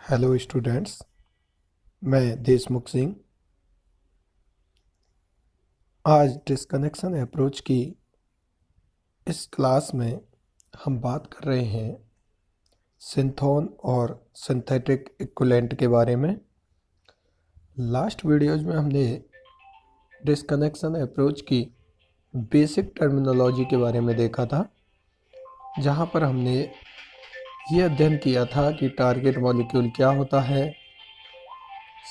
Hello students, मैं देशमुख सिंह आज disconnection approach की इस क्लास में हम बात कर रहे हैं सिंथोन और सिंथेटिक इक्विवेलेंट के बारे में। लास्ट वीडियोज में हमने डिस्कनेक्शन अप्रोच की बेसिक टर्मिनोलॉजी के बारे में देखा था, जहां पर हमने ये अध्ययन किया था कि टारगेट मॉलिक्यूल क्या होता है,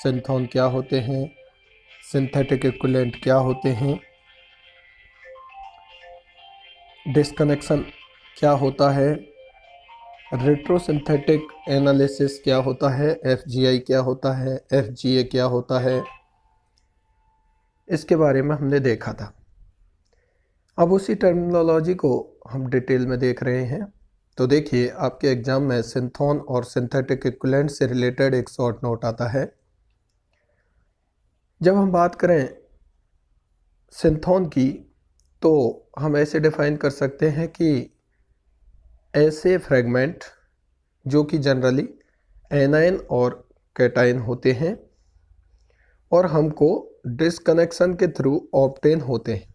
सिंथोन क्या होते हैं, सिंथेटिक इक्विवेलेंट क्या होते हैं, डिस्कनेक्शन क्या होता है, रेट्रोसिंथेटिक एनालिसिस क्या होता है, एफजीआई क्या होता है, एफजीए क्या होता है, इसके बारे में हमने देखा था। अब उसी टर्मिनोलॉजी को हम डिटेल में देख रहे हैं। तो देखिए, आपके एग्जाम में सिंथोन और सिंथेटिक इक्विवेलेंट से रिलेटेड एक शॉर्ट नोट आता है। जब हम बात करें सिंथोन की, तो हम ऐसे डिफाइन कर सकते हैं कि ऐसे फ्रेगमेंट जो कि जनरली एनायन और कैटायन होते हैं और हमको डिस्कनेक्शन के थ्रू ऑब्टेन होते हैं,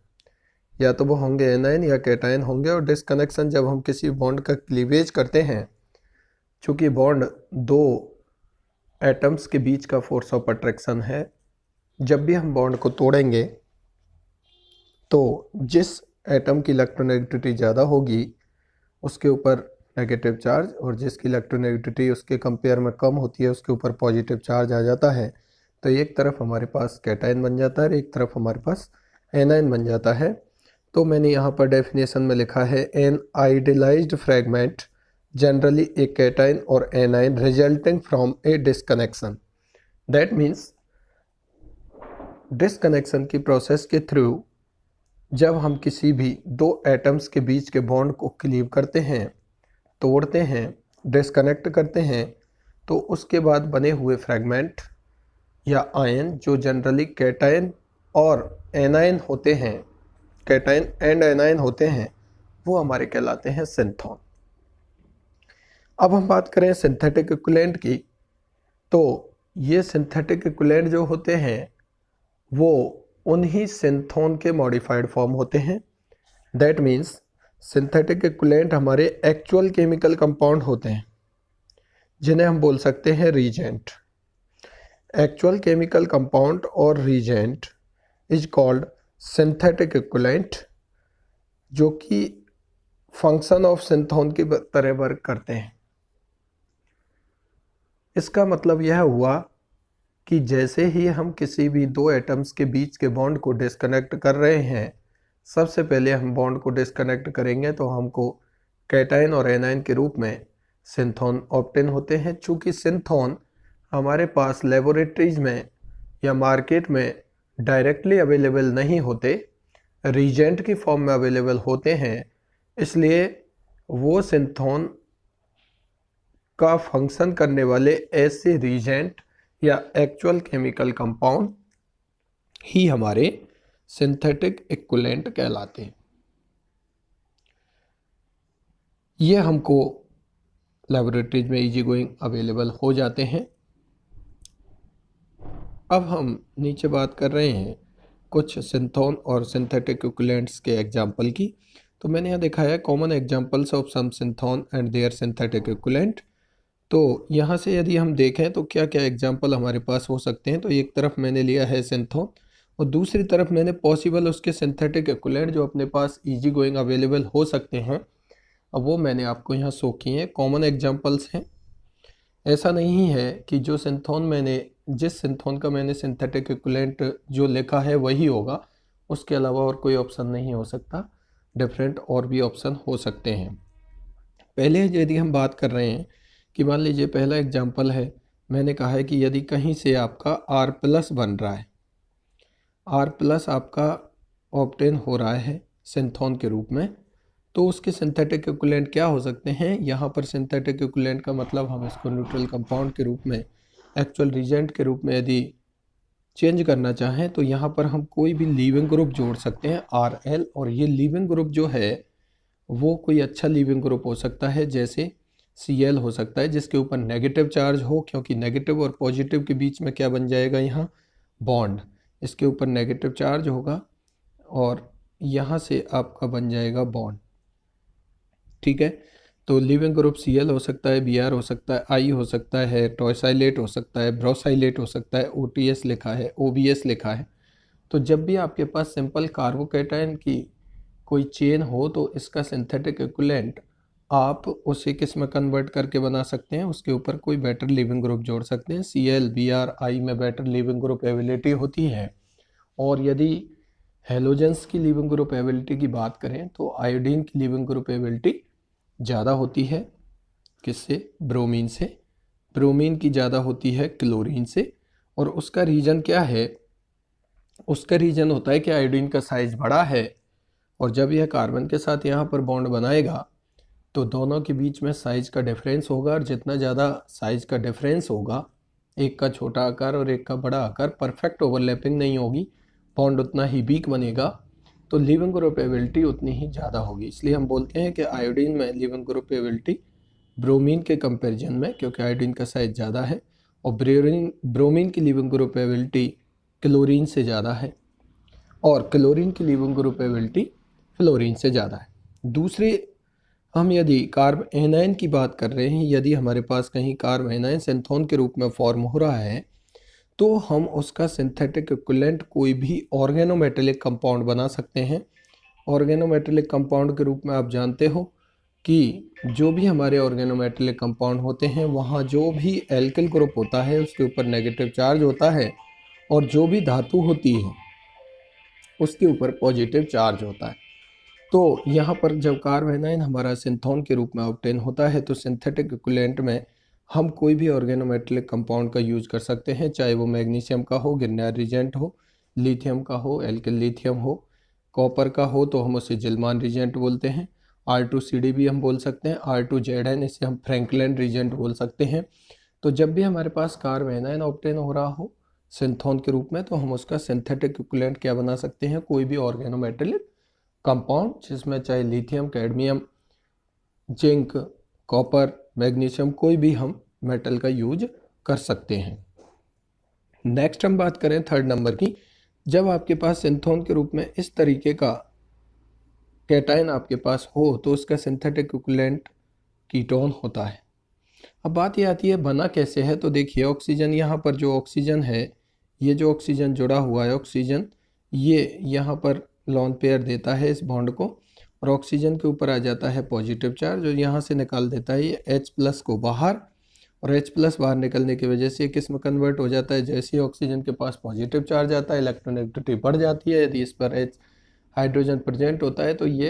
या तो वो होंगे एनायन या कैटायन होंगे। और डिस्कनेक्शन जब हम किसी बॉन्ड का क्लीवेज करते हैं, चूँकि बॉन्ड दो एटम्स के बीच का फोर्स ऑफ अट्रैक्शन है, जब भी हम बॉन्ड को तोड़ेंगे तो जिस एटम की इलेक्ट्रोनेगेटिविटी ज़्यादा होगी उसके ऊपर नेगेटिव चार्ज, और जिसकी इलेक्ट्रोनेगेटिविटी उसके कंपेयर में कम होती है उसके ऊपर पॉजिटिव चार्ज आ जाता है। तो एक तरफ हमारे पास कैटायन बन जाता है और एक तरफ हमारे पास एनायन बन जाता है। तो मैंने यहाँ पर डेफिनेशन में लिखा है, एन आइडियलाइज्ड फ्रेगमेंट जनरली ए कैटायन और anion resulting from A disconnection. That means disconnection की प्रोसेस के थ्रू जब हम किसी भी दो एटम्स के बीच के बॉन्ड को क्लीव करते हैं, तोड़ते हैं, डिस्कनेक्ट करते हैं, तो उसके बाद बने हुए फ्रेगमेंट या आयन जो जनरली कैटायन और एनायन होते हैं, कैटायन एंड एनायन होते हैं, वो हमारे कहलाते हैं सिंथोन। अब हम बात करें सिंथेटिक इक्विवेलेंट की, तो ये सिंथेटिक इक्विवेलेंट जो होते हैं वो उन्हीं सिंथोन के मॉडिफाइड फॉर्म होते हैं। दैट मीन्स सिंथेटिक इक्विवेलेंट हमारे एक्चुअल केमिकल कंपाउंड होते हैं, जिन्हें हम बोल सकते हैं रीजेंट। एक्चुअल केमिकल कंपाउंड और reagent is called synthetic equivalent, जो कि फंक्शन ऑफ सिंथोन की तरह वर्क करते हैं। इसका मतलब यह हुआ कि जैसे ही हम किसी भी दो एटम्स के बीच के बॉन्ड को डिस्कनेक्ट कर रहे हैं, सबसे पहले हम बॉन्ड को डिस्कनेक्ट करेंगे तो हमको कैटायन और एनायन के रूप में सिंथोन ऑब्टेन होते हैं। चूँकि सिंथोन हमारे पास लेबोरेटरीज में या मार्केट में डायरेक्टली अवेलेबल नहीं होते, रीजेंट की फॉर्म में अवेलेबल होते हैं, इसलिए वो सिंथोन का फंक्शन करने वाले ऐसे रीजेंट या एक्चुअल केमिकल कंपाउंड ही हमारे सिंथेटिक इक्विवेलेंट कहलाते हैं। ये हमको लेबोरेटरीज में इजी गोइंग अवेलेबल हो जाते हैं। अब हम नीचे बात कर रहे हैं कुछ सिंथोन और सिंथेटिक इक्विवेलेंट्स के एग्जाम्पल की। तो मैंने यहाँ देखा है common examples of some synthon and their synthetic equivalent. तो यहाँ से यदि हम देखें तो क्या क्या एग्जाम्पल हमारे पास हो सकते हैं। तो एक तरफ मैंने लिया है सिंथोन और दूसरी तरफ मैंने पॉसिबल उसके सिंथेटिक इक्विवेलेंट जो अपने पास इजी गोइंग अवेलेबल हो सकते हैं, अब वो मैंने आपको यहाँ शो किए हैं। कॉमन एग्जाम्पल्स हैं, ऐसा नहीं है कि जो सिंथोन मैंने जिस सिंथोन का मैंने सिंथेटिक इक्विवेलेंट जो लिखा है वही होगा, उसके अलावा और कोई ऑप्शन नहीं हो सकता, डिफरेंट और भी ऑप्शन हो सकते हैं। पहले यदि हम बात कर रहे हैं कि मान लीजिए पहला एग्जाम्पल है, मैंने कहा है कि यदि कहीं से आपका R+ बन रहा है, R+ आपका ऑब्टेन हो रहा है सिंथोन के रूप में, तो उसके सिंथेटिक इक्विवेलेंट क्या हो सकते हैं। यहाँ पर सिंथेटिक इक्विवेलेंट का मतलब हम इसको न्यूट्रल कंपाउंड के रूप में, एक्चुअल रीजेंट के रूप में यदि चेंज करना चाहें तो यहाँ पर हम कोई भी लीविंग ग्रुप जोड़ सकते हैं Rl, और ये लीविंग ग्रुप जो है वो कोई अच्छा लीविंग ग्रुप हो सकता है, जैसे Cl हो सकता है जिसके ऊपर नेगेटिव चार्ज हो, क्योंकि नेगेटिव और पॉजिटिव के बीच में क्या बन जाएगा यहाँ, बॉन्ड। इसके ऊपर नेगेटिव चार्ज होगा और यहाँ से आपका बन जाएगा बॉन्ड। ठीक है, तो लिविंग ग्रुप Cl हो सकता है, Br हो सकता है, I हो सकता है, टॉयसाइलेट हो सकता है, ब्रोसाइलेट हो सकता है, OTS लिखा है, OBS लिखा है। तो जब भी आपके पास सिंपल कार्बोकेटायन की कोई चेन हो तो इसका सिंथेटिक इक्विवेलेंट आप उसे किस में कन्वर्ट करके बना सकते हैं, उसके ऊपर कोई बेटर लिविंग ग्रुप जोड़ सकते हैं। Cl, Br, I में बेटर लिविंग ग्रुप एबिलिटी होती है। और यदि हेलोजेंस की लिविंग ग्रुप एबिलिटी की बात करें तो आयोडीन की लिविंग ग्रुप एबिलिटी ज़्यादा होती है किससे, ब्रोमीन से। ब्रोमीन की ज़्यादा होती है क्लोरीन से। और उसका रीज़न क्या है, उसका रीज़न होता है कि आयोडीन का साइज़ बड़ा है और जब यह कार्बन के साथ यहाँ पर बॉन्ड बनाएगा तो दोनों के बीच में साइज़ का डिफरेंस होगा, और जितना ज़्यादा साइज़ का डिफरेंस होगा, एक का छोटा आकार और एक का बड़ा आकार, परफेक्ट ओवरलैपिंग नहीं होगी, बॉन्ड उतना ही वीक बनेगा, तो लिविंग ग्रुप एबिलिटी उतनी ही ज़्यादा होगी। इसलिए हम बोलते हैं कि आयोडीन में लिविंग ग्रुप एबिलिटी ब्रोमीन के कंपैरिजन में, क्योंकि आयोडीन का साइज ज़्यादा है, और ब्रोमीन की लिविंग ग्रुप एबिलिटी क्लोरीन से ज़्यादा है, और क्लोरीन की लिविंग ग्रुप एबिलिटी फ्लोरीन से ज़्यादा है। दूसरे, हम यदि कार्ब एनायन की बात कर रहे हैं, यदि हमारे पास कहीं कार्ब एनायन सिंथोन के रूप में फॉर्म हो रहा है तो हम उसका सिंथेटिक इक्विवेलेंट कोई भी ऑर्गेनोमेटेलिक कंपाउंड बना सकते हैं। ऑर्गेनोमेटेलिक कंपाउंड के रूप में आप जानते हो कि जो भी हमारे ऑर्गेनोमेटेलिक कंपाउंड होते हैं वहाँ जो भी एल्किल ग्रुप होता है उसके ऊपर नेगेटिव चार्ज होता है, और जो भी धातु होती है उसके ऊपर पॉजिटिव चार्ज होता है। तो यहाँ पर जब कार्ब एनायन हमारा सिंथोन के रूप में ऑब्टेन होता है तो सिंथेटिक इक्विवेलेंट में हम कोई भी ऑर्गेनोमेटेलिक कंपाउंड का यूज कर सकते हैं, चाहे वो मैग्नीशियम का हो, गिरनार रिजेंट हो, लिथियम का हो, एल्किल लिथियम हो, कॉपर का हो तो हम उसे जिल्मान रिजेंट बोलते हैं, R2CD भी हम बोल सकते हैं, R2ZN इसे हम फ्रैंकलिन रिजेंट बोल सकते हैं। तो जब भी हमारे पास कार्ब एनायन ऑब्टेन हो रहा हो सिंथोन के रूप में तो हम उसका सिंथेटिक इक्विवेलेंट क्या बना सकते हैं, कोई भी ऑर्गेनोमेटेलिक कंपाउंड जिसमें चाहे lithium, cadmium, zinc, copper, magnesium, कोई भी हम मेटल का यूज कर सकते हैं। नेक्स्ट हम बात करें थर्ड नंबर की, जब आपके पास सिंथोन के रूप में इस तरीके का कैटायन आपके पास हो तो उसका सिंथेटिक इक्विवेलेंट कीटोन होता है। अब बात ये आती है बना कैसे है, तो देखिए ऑक्सीजन, यहाँ पर जो ऑक्सीजन है, ये जो ऑक्सीजन जुड़ा हुआ है ऑक्सीजन, ये यहाँ पर लॉन पेयर देता है इस बॉन्ड को, और ऑक्सीजन के ऊपर आ जाता है पॉजिटिव चार्ज और यहाँ से निकाल देता है ये H+ को बाहर, और H+ बाहर निकलने की वजह से किस में कन्वर्ट हो जाता है, जैसे ही ऑक्सीजन के पास पॉजिटिव चार्ज आता है इलेक्ट्रोनेगेटिविटी बढ़ जाती है, यदि इस पर H हाइड्रोजन प्रेजेंट होता है तो ये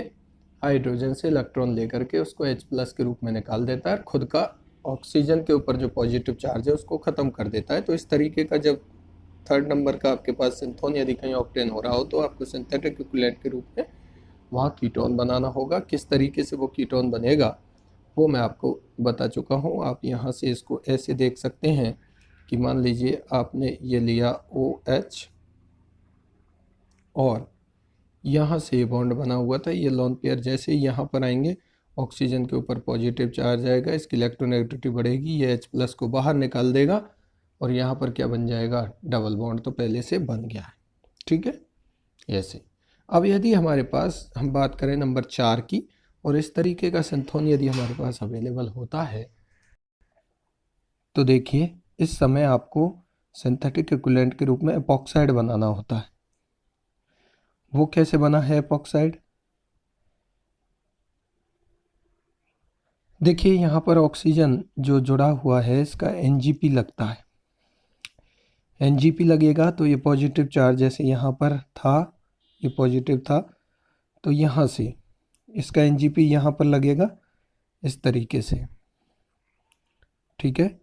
हाइड्रोजन से इलेक्ट्रॉन लेकर के उसको H+ के रूप में निकाल देता है, खुद का ऑक्सीजन के ऊपर जो पॉजिटिव चार्ज है उसको ख़त्म कर देता है। तो इस तरीके का जब थर्ड नंबर का आपके पास सिंथोन यदि कहीं ऑक्टेन हो रहा हो तो आपको सिंथेटिक इक्विवेलेंट के रूप में वहाँ कीटोन बनाना होगा। किस तरीके से वो कीटोन बनेगा वो मैं आपको बता चुका हूँ। आप यहाँ से इसको ऐसे देख सकते हैं कि मान लीजिए आपने ये लिया OH और यहाँ से ये बॉन्ड बना हुआ था, ये लोन पेयर जैसे ही यहाँ पर आएंगे ऑक्सीजन के ऊपर पॉजिटिव चार्ज आएगा, इसकी इलेक्ट्रोनेगेटिविटी बढ़ेगी, ये H+ को बाहर निकाल देगा और यहाँ पर क्या बन जाएगा, डबल बॉन्ड तो पहले से बन गया है। ठीक है, ऐसे। अब यदि हमारे पास हम बात करें नंबर 4 की, और इस तरीके का सिंथोन यदि हमारे पास अवेलेबल होता है तो देखिए इस समय आपको सिंथेटिक इक्विवेलेंट के रूप में एपॉक्साइड बनाना होता है। वो कैसे बना है एपॉक्साइड, देखिए यहाँ पर ऑक्सीजन जो जुड़ा हुआ है इसका Ngp लगता है, Ngp लगेगा तो ये पॉजिटिव चार्ज जैसे यहाँ पर था, ये पॉजिटिव था तो यहाँ से इसका Ngp यहाँ पर लगेगा इस तरीके से, ठीक है,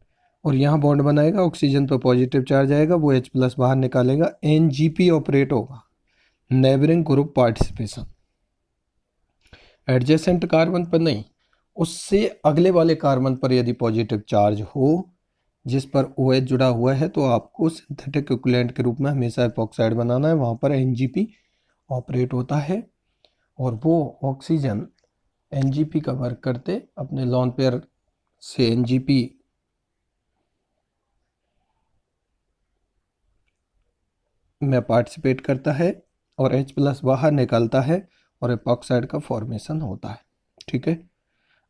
और यहाँ बॉन्ड बनाएगा, ऑक्सीजन पर पॉजिटिव चार्ज आएगा, वो H+ बाहर निकालेगा, Ngp ऑपरेट होगा neighbouring group participation, adjacent carbon पर नहीं, उससे अगले वाले कार्बन पर यदि पॉजिटिव चार्ज हो जिस पर OH जुड़ा हुआ है तो आपको सिंथेटिक इक्विवेलेंट के रूप में हमेशा एपॉक्साइड बनाना है, वहाँ पर Ngp ऑपरेट होता है और वो ऑक्सीजन Ngp का वर्क करते अपने लॉन पेयर से NGP में पार्टिसिपेट करता है और H+ बाहर निकलता है और एपॉक्साइड का फॉर्मेशन होता है। ठीक है।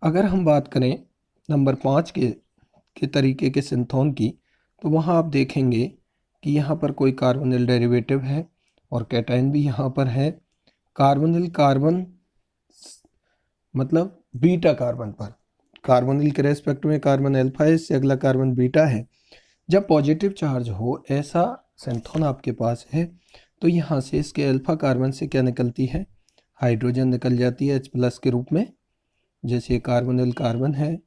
अगर हम बात करें नंबर 5 के तरीके के सिंथोन की, तो वहाँ आप देखेंगे कि यहाँ पर कोई कार्बोनिल डेरिवेटिव है और कैटायन भी यहाँ पर है। कार्बोनिल कार्बन मतलब बीटा कार्बन पर, कार्बोनिल के रेस्पेक्ट में कार्बन अल्फा है, इससे अगला कार्बन बीटा है। जब पॉजिटिव चार्ज हो ऐसा सिंथोन आपके पास है, तो यहाँ से इसके अल्फा कार्बन से क्या निकलती है, हाइड्रोजन निकल जाती है H+ के रूप में। जैसे कार्बोनिल कार्बन है,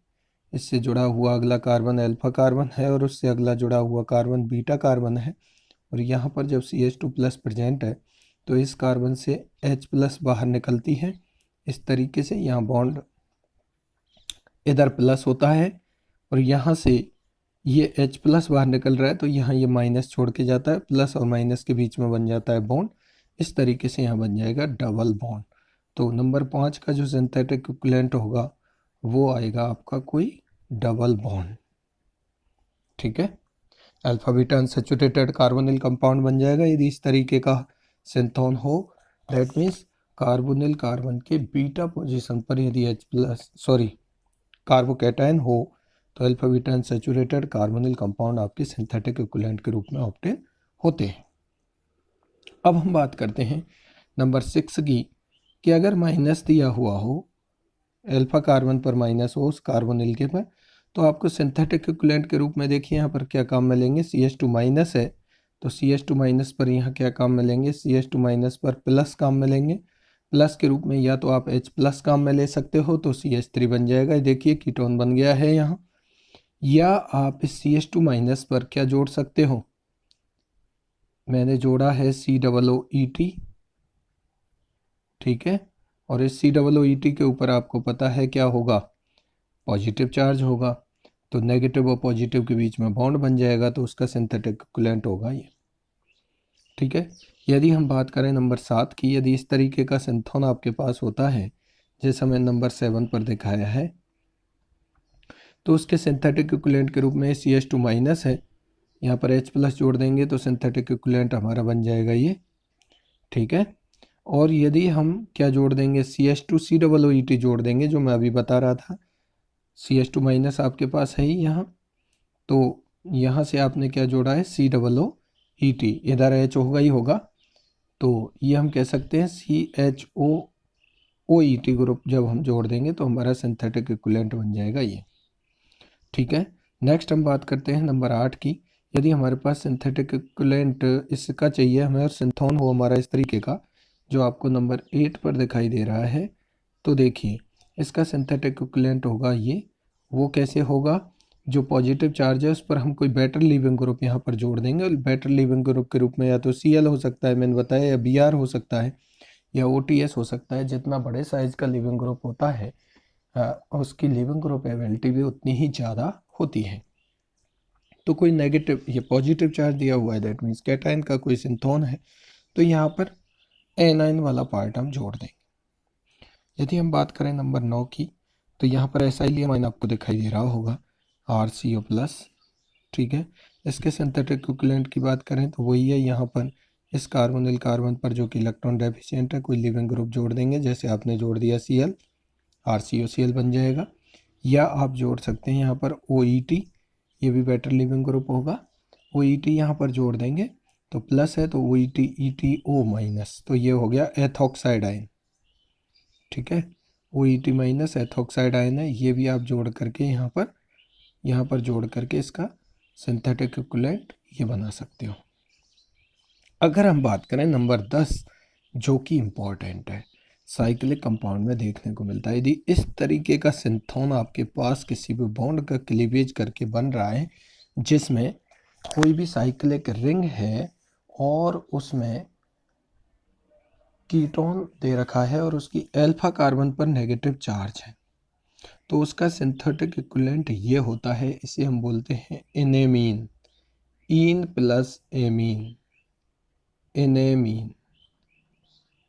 इससे जुड़ा हुआ अगला कार्बन अल्फा कार्बन है और उससे अगला जुड़ा हुआ कार्बन बीटा कार्बन है। और यहाँ पर जब CH2+ प्रेजेंट है तो इस कार्बन से H+ बाहर निकलती है। इस तरीके से यहाँ बॉन्ड इधर प्लस होता है और यहाँ से ये H+ बाहर निकल रहा है तो यहाँ ये माइनस छोड़ के जाता है, प्लस और माइनस के बीच में बन जाता है बॉन्ड। इस तरीके से यहाँ बन जाएगा डबल बॉन्ड। तो नंबर 5 का जो सिंथेटिक इक्विवेलेंट होगा वो आएगा आपका कोई डबल बॉन्ड। ठीक है। Alpha beta unsaturated carbonyl compound बन जाएगा यदि इस तरीके का सिंथोन हो। दैट मीन्स कार्बोनिल कार्बन के बीटा पोजीशन पर यदि कार्बोकैटायन हो तो alpha beta unsaturated carbonyl compound आपके सिंथेटिक इक्विवेलेंट के रूप में ऑब्टेन होते हैं। अब हम बात करते हैं नंबर 6 की, कि अगर माइनस दिया हुआ हो, अल्फा कार्बन पर माइनस हो उस कार्बोनिल के पर, तो आपको सिंथेटिक इक्विवेलेंट के रूप में देखिए यहाँ पर क्या काम मिलेंगे। CH2- है तो CH2- पर यहाँ क्या काम मिलेंगे, CH2- पर प्लस काम मिलेंगे। प्लस के रूप में या तो आप H+ काम में ले सकते हो तो CH3 बन जाएगा, देखिए कीटोन बन गया है यहाँ। या आप इस CH2- पर क्या जोड़ सकते हो, मैंने जोड़ा है COOET। ठीक है। और इस COOET के ऊपर आपको पता है क्या होगा, पॉजिटिव चार्ज होगा, तो नेगेटिव और पॉजिटिव के बीच में बॉन्ड बन जाएगा, तो उसका सिंथेटिक इक्विवेलेंट होगा ये। ठीक है। यदि हम बात करें नंबर 7 की, यदि इस तरीके का सिंथोन आपके पास होता है जैसा मैंने नंबर 7 पर दिखाया है, तो उसके सिंथेटिक इक्विवेलेंट के रूप में CH2- है, यहाँ पर H+ जोड़ देंगे तो सिंथेटिक इक्विवेलेंट हमारा बन जाएगा ये। ठीक है। और यदि हम क्या जोड़ देंगे, CH2COOET जोड़ देंगे, जो मैं अभी बता रहा था। CH2- आपके पास है ही यहाँ, तो यहाँ से आपने क्या जोड़ा है, COOET, इधर H होगा ही होगा, तो ये हम कह सकते हैं CHOOET ग्रुप जब हम जोड़ देंगे तो हमारा सिंथेटिक इक्विवेलेंट बन जाएगा ये। ठीक है। नेक्स्ट हम बात करते हैं नंबर 8 की। यदि हमारे पास सिंथेटिक इक्विवेलेंट इसका चाहिए हमें और सिंथोन हो हमारा इस तरीके का, जो आपको नंबर 8 पर दिखाई दे रहा है, तो देखिए इसका सिंथेटिक इक्विवेलेंट होगा ये। वो कैसे होगा, जो पॉजिटिव चार्ज है उस पर हम कोई बेटर लीविंग ग्रुप यहाँ पर जोड़ देंगे, और बेटर लीविंग ग्रुप के रूप में या तो Cl हो सकता है, मैंने बताया, या Br हो सकता है, या OTS हो सकता है। जितना बड़े साइज का लीविंग ग्रुप होता है उसकी लीविंग ग्रुप एबिलिटी भी उतनी ही ज़्यादा होती है। तो कोई नेगेटिव या पॉजिटिव चार्ज दिया हुआ है, दैट मीन्स कैटायन का कोई सिंथोन है, तो यहाँ पर एनाइन वाला पार्ट हम जोड़ देंगे। यदि हम बात करें नंबर 9 की, तो यहाँ पर एसाइलियम आपको दिखाई दे रहा होगा, RCO+। ठीक है। इसके सिंथेटिक इक्विवेलेंट की बात करें तो वही है, यहाँ पर इस कार्बोनिल कार्बन पर जो कि इलेक्ट्रॉन डेफिशिएंट है कोई लिविंग ग्रुप जोड़ देंगे, जैसे आपने जोड़ दिया Cl, RCOCl बन जाएगा। या आप जोड़ सकते हैं यहाँ पर OET, ये भी बेटर लिविंग ग्रुप होगा। OET यहाँ पर जोड़ देंगे तो प्लस है तो OET ETO-, तो ये हो गया एथॉक्साइड आयन। ठीक है। OET- एथॉक्साइड आयन है, ये भी आप जोड़ करके यहाँ पर जोड़ करके इसका सिंथेटिक इक्विवेलेंट ये बना सकते हो। अगर हम बात करें नंबर 10, जो कि इम्पॉर्टेंट है, साइक्लिक कंपाउंड में देखने को मिलता है, यदि इस तरीके का सिंथोन आपके पास किसी भी बॉन्ड का क्लीवेज करके बन रहा है जिसमें कोई भी साइक्लिक रिंग है और उसमें कीटोन दे रखा है और उसकी अल्फा कार्बन पर नेगेटिव चार्ज है, तो उसका सिंथेटिक इक्विवेलेंट ये होता है, इसे हम बोलते हैं एनेमीन, इन प्लस एमीन, एनेमीन।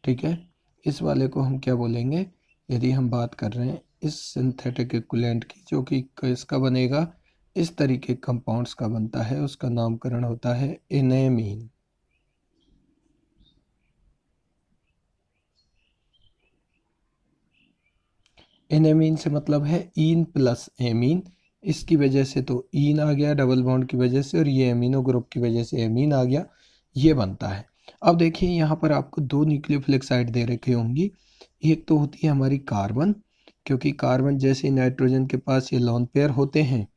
ठीक है। इस वाले को हम क्या बोलेंगे, यदि हम बात कर रहे हैं इस सिंथेटिक इक्विवेलेंट की, जो कि इसका बनेगा, इस तरीके कंपाउंड्स का बनता है, उसका नामकरण होता है एनेमीन। एनेमीन से मतलब है ईन प्लस एमीन। इसकी वजह से तो ईन आ गया डबल बॉन्ड की वजह से, और ये एमिनो ग्रुप की वजह से एमीन आ गया, ये बनता है। अब देखिए यहाँ पर आपको दो न्यूक्लियोफिलिक साइड दे रखी होंगी। एक तो होती है हमारी कार्बन, क्योंकि कार्बन जैसे नाइट्रोजन के पास ये लोन पेयर होते हैं,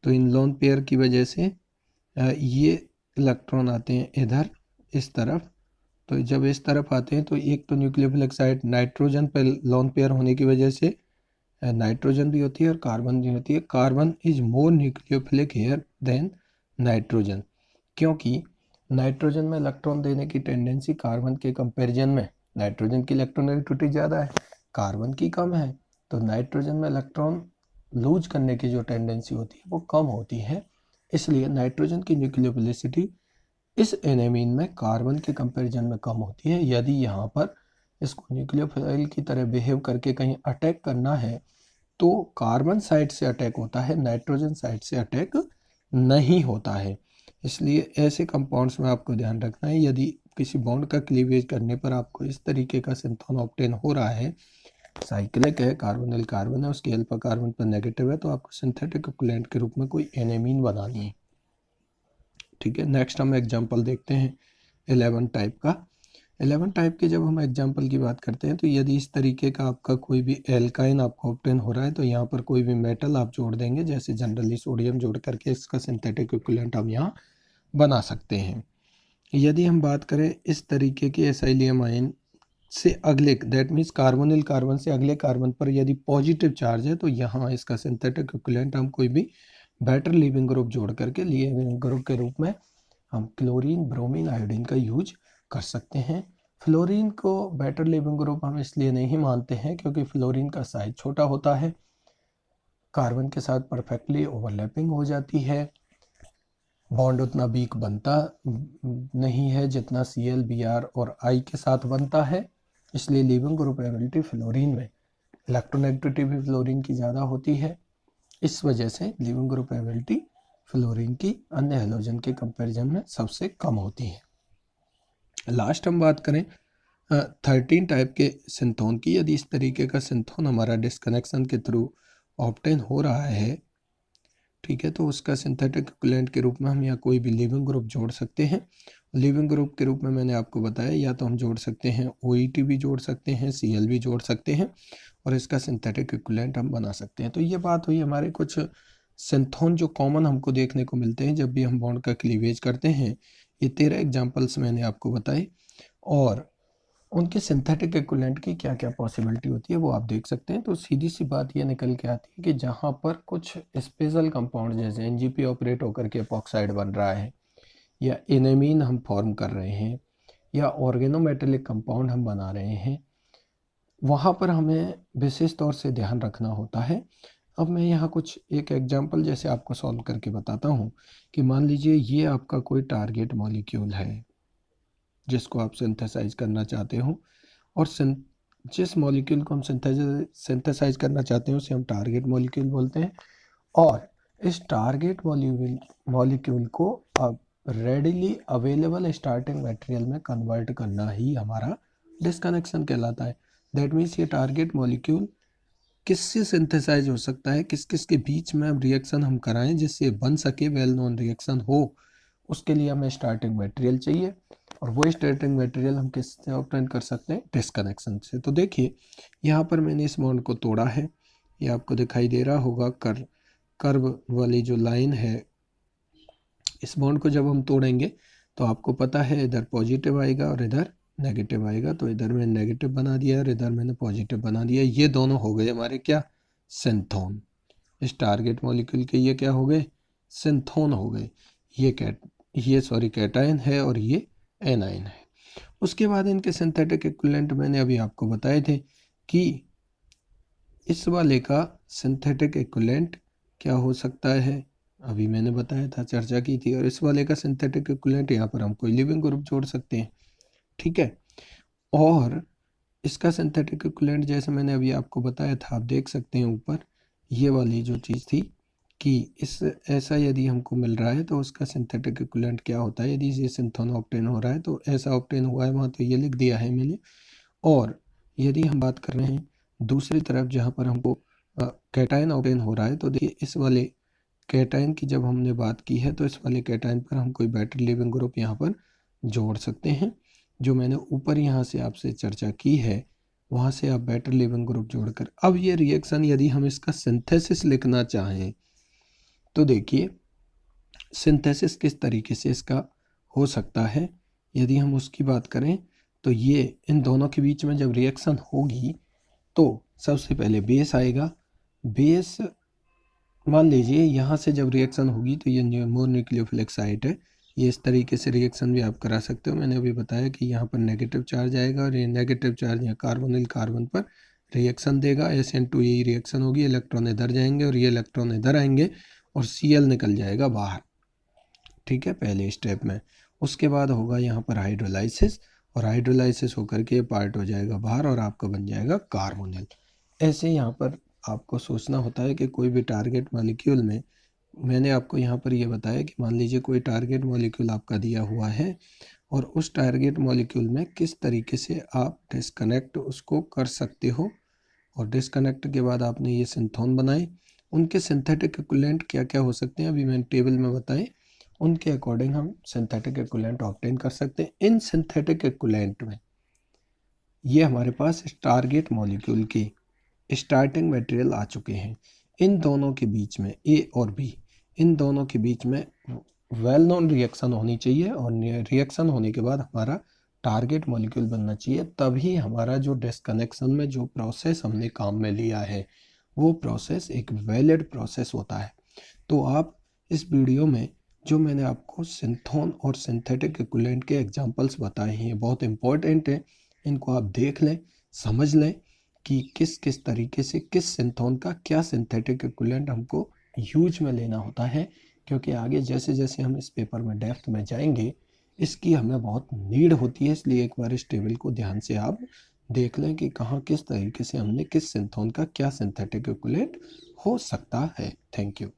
तो इन लोन पेयर की वजह से ये इलेक्ट्रॉन आते हैं इधर इस तरफ। तो जब इस तरफ आते हैं तो एक तो न्यूक्लियोफिलिक साइड नाइट्रोजन पर लोन पेयर होने की वजह से नाइट्रोजन भी होती है और कार्बन भी होती है। Carbon is more nucleophilic here than nitrogen, क्योंकि नाइट्रोजन में इलेक्ट्रॉन देने की टेंडेंसी कार्बन के कंपैरिजन में, नाइट्रोजन की इलेक्ट्रोनेगेटिविटी ज़्यादा है, कार्बन की कम है, तो नाइट्रोजन में इलेक्ट्रॉन लूज करने की जो टेंडेंसी होती है वो कम होती है। इसलिए नाइट्रोजन की न्यूक्लियोफिलिसिटी इस एनेमीन में कार्बन के कंपैरिजन में कम होती है। यदि यहाँ पर इसको न्यूक्लियोफाइल की तरह बिहेव करके कहीं अटैक करना है तो कार्बन साइड से अटैक होता है, नाइट्रोजन साइड से अटैक नहीं होता है। इसलिए ऐसे कंपाउंड्स में आपको ध्यान रखना है, यदि किसी बॉन्ड का क्लीवेज करने पर आपको इस तरीके का सिंथोन ऑब्टेन हो रहा है, साइक्लिक है, कार्बोनिल कार्बन है, उसके अल्फा कार्बन पर नेगेटिव है, तो आपको सिंथेटिक इक्विवेलेंट के रूप में कोई एनेमीन बनानी है। ठीक है, नेक्स्ट हम एग्जांपल देखते हैं 11 टाइप का। 11 टाइप के जब हम एग्जांपल की बात करते हैं, तो यदि इस तरीके का आपका कोई भी एल्काइन आपको ऑब्टेन हो रहा है, तो यहाँ पर कोई भी मेटल आप जोड़ देंगे, जैसे जनरली सोडियम जोड़ करके इसका सिंथेटिक इक्विवेलेंट हम यहाँ बना सकते हैं। यदि हम बात करें इस तरीके के एसाइलियम आयन से अगले, दैट मीन्स कार्बोनिल कार्बन से अगले कार्बन पर यदि पॉजिटिव चार्ज है, तो यहाँ इसका सिंथेटिक इक्विवेलेंट हम कोई भी बेटर लीविंग ग्रुप जोड़ करके लीविंग ग्रुप के रूप में हम क्लोरीन, ब्रोमीन, आयोडीन का यूज कर सकते हैं। फ्लोरीन को बेटर लीविंग ग्रुप हम इसलिए नहीं मानते हैं क्योंकि फ्लोरीन का साइज छोटा होता है, कार्बन के साथ परफेक्टली ओवरलैपिंग हो जाती है, बॉन्ड उतना वीक बनता नहीं है जितना Cl, Br और I के साथ बनता है। इसलिए लीविंग ग्रुप एबिलिटी फ्लोरीन में, इलेक्ट्रोनेगेटिविटी भी फ्लोरीन की ज़्यादा होती है, इस वजह से लिविंग ग्रुप एबिलिटी फ्लोरीन की अन्य हेलोजन के कंपैरिजन में सबसे कम होती है। लास्ट हम बात करें 13 टाइप के सिंथोन की। यदि इस तरीके का सिंथोन हमारा डिस्कनेक्शन के थ्रू ऑब्टेन हो रहा है, ठीक है, तो उसका सिंथेटिक इक्विवेलेंट के रूप में हम यहाँ कोई भी लिविंग ग्रुप जोड़ सकते हैं। लिविंग ग्रुप के रूप में मैंने आपको बताया, या तो हम जोड़ सकते हैं OET भी जोड़ सकते हैं, Cl भी जोड़ सकते हैं, और इसका सिंथेटिक इक्विवेलेंट हम बना सकते हैं। तो ये बात हुई हमारे कुछ सिंथोन जो कॉमन हमको देखने को मिलते हैं जब भी हम बॉन्ड का क्लीवेज करते हैं। ये 13 एग्जाम्पल्स मैंने आपको बताए, और उनके सिंथेटिक इक्विवेलेंट की क्या क्या पॉसिबिलिटी होती है वो आप देख सकते हैं। तो सीधी सी बात ये निकल के आती है कि जहाँ पर कुछ स्पेशल कंपाउंड जैसे NGP ऑपरेट होकर के एपॉक्साइड बन रहा है, या एनेमीन हम फॉर्म कर रहे हैं, या ऑर्गेनोमेटेलिक कंपाउंड हम बना रहे हैं, वहाँ पर हमें विशेष तौर से ध्यान रखना होता है। अब मैं यहाँ कुछ एक एग्जांपल जैसे आपको सॉल्व करके बताता हूँ कि मान लीजिए ये आपका कोई टारगेट मॉलिक्यूल है जिसको आप सिंथेसाइज करना चाहते हो, और जिस मॉलिक्यूल को हम सिंथेसाइज करना चाहते हैं उसे हम टारगेट मॉलिक्यूल बोलते हैं। और इस टारगेट मॉलिक्यूल को अब रेडिली अवेलेबल स्टार्टिंग मटेरियल में कन्वर्ट करना ही हमारा डिस्कनेक्शन कहलाता है। दैट मीन्स ये टारगेट मॉलिक्यूल किससे सिंथेसाइज हो सकता है, किस किस के बीच में हम रिएक्शन हम कराएं जिससे बन सके, वेल नोन रिएक्शन हो, उसके लिए हमें स्टार्टिंग मटेरियल चाहिए। और वो स्टार्टिंग मटेरियल हम किससे ऑब्टेन कर सकते हैं, डिस्कनेक्शन से। तो देखिए यहाँ पर मैंने इस बॉन्ड को तोड़ा है, ये आपको दिखाई दे रहा होगा, कर्व वाली जो लाइन है, इस बॉन्ड को जब हम तोड़ेंगे तो आपको पता है इधर पॉजिटिव आएगा और इधर नेगेटिव आएगा। तो इधर मैंने नेगेटिव बना दिया और इधर मैंने पॉजिटिव बना दिया। ये दोनों हो गए हमारे क्या, सिंथोन। इस टारगेट मॉलिक्यूल के ये क्या हो गए, सिंथोन हो गए। ये कैटायन है और ये एनायन है। उसके बाद इनके सिंथेटिक इक्विवेलेंट मैंने अभी आपको बताए थे कि इस वाले का सिंथेटिक इक्विवेलेंट क्या हो सकता है, अभी मैंने बताया था, चर्चा की थी। और इस वाले का सिंथेटिक इक्विवेलेंट यहाँ पर हम कोई लिविंग ग्रुप जोड़ सकते हैं, ठीक है। और इसका सिंथेटिक इक्विवेलेंट जैसे मैंने अभी आपको बताया था, आप देख सकते हैं ऊपर ये वाली जो चीज़ थी कि इस ऐसा यदि हमको मिल रहा है तो उसका सिंथेटिक इक्विवेलेंट क्या होता है। यदि ये सिंथोन ऑब्टेन हो रहा है तो ऐसा ऑब्टेन हुआ है वहाँ, तो ये लिख दिया है मैंने। और यदि हम बात कर रहे हैं दूसरी तरफ जहाँ पर हमको कैटायन ऑब्टेन हो रहा है, तो देखिए इस वाले कैटायन की जब हमने बात की है तो इस वाले कैटायन पर हम कोई बेटर लिविंग ग्रुप यहाँ पर जोड़ सकते हैं। जो मैंने ऊपर यहाँ से आपसे चर्चा की है वहाँ से आप बेटर लिविंग ग्रुप जोड़कर, अब ये रिएक्शन यदि हम इसका सिंथेसिस लिखना चाहें तो देखिए सिंथेसिस किस तरीके से इसका हो सकता है। यदि हम उसकी बात करें तो ये इन दोनों के बीच में जब रिएक्शन होगी तो सबसे पहले बेस आएगा। बेस मान लीजिए यहाँ से जब रिएक्शन होगी तो ये मोर न्यूक्लियोफिलिक साइट है, ये इस तरीके से रिएक्शन भी आप करा सकते हो। मैंने अभी बताया कि यहाँ पर नेगेटिव चार्ज आएगा और ये नेगेटिव चार्ज यहाँ कार्बोनिल कार्बन पर रिएक्शन देगा, SN2 यही रिएक्शन होगी, इलेक्ट्रॉन इधर जाएंगे और ये इलेक्ट्रॉन इधर आएंगे और Cl निकल जाएगा बाहर। ठीक है, पहले स्टेप में। उसके बाद होगा यहाँ पर हाइड्रोलाइसिस और हाइड्रोलाइसिस होकर के पार्ट हो जाएगा बाहर और आपका बन जाएगा कार्बोनिल। ऐसे यहाँ पर आपको सोचना होता है कि कोई भी टारगेट मॉलिक्यूल में, मैंने आपको यहाँ पर ये बताया कि मान लीजिए कोई टारगेट मॉलिक्यूल आपका दिया हुआ है और उस टारगेट मॉलिक्यूल में किस तरीके से आप डिस्कनेक्ट उसको कर सकते हो, और डिस्कनेक्ट के बाद आपने ये सिंथोन बनाए, उनके सिंथेटिक इक्विवेलेंट क्या क्या हो सकते हैं अभी मैंने टेबल में बताए, उनके अकॉर्डिंग हम सिंथेटिक इक्विवेलेंट ऑब्टेन कर सकते हैं। इन सिंथेटिक इक्विवेलेंट में ये हमारे पास टारगेट मॉलिक्यूल के स्टार्टिंग मटेरियल आ चुके हैं। इन दोनों के बीच में ए और बी, इन दोनों के बीच में वेल नोन रिएक्शन होनी चाहिए और रिएक्शन होने के बाद हमारा टारगेट मॉलिक्यूल बनना चाहिए, तभी हमारा जो डिस्कनेक्शन में जो प्रोसेस हमने काम में लिया है वो प्रोसेस एक वैलिड प्रोसेस होता है। तो आप इस वीडियो में जो मैंने आपको सिंथोन और सिंथेटिक इक्विवेलेंट के एग्जांपल्स बताए हैं बहुत इंपॉर्टेंट है, इनको आप देख लें, समझ लें कि किस किस तरीके से किस सिंथोन का क्या सिंथेटिक इक्विवेलेंट हमको यूज में लेना होता है, क्योंकि आगे जैसे जैसे हम इस पेपर में डेप्थ में जाएंगे इसकी हमें बहुत नीड होती है। इसलिए एक बार इस टेबल को ध्यान से आप देख लें कि कहाँ किस तरीके से हमने किस सिंथोन का क्या सिंथेटिक इक्विवेलेंट हो सकता है। Thank you.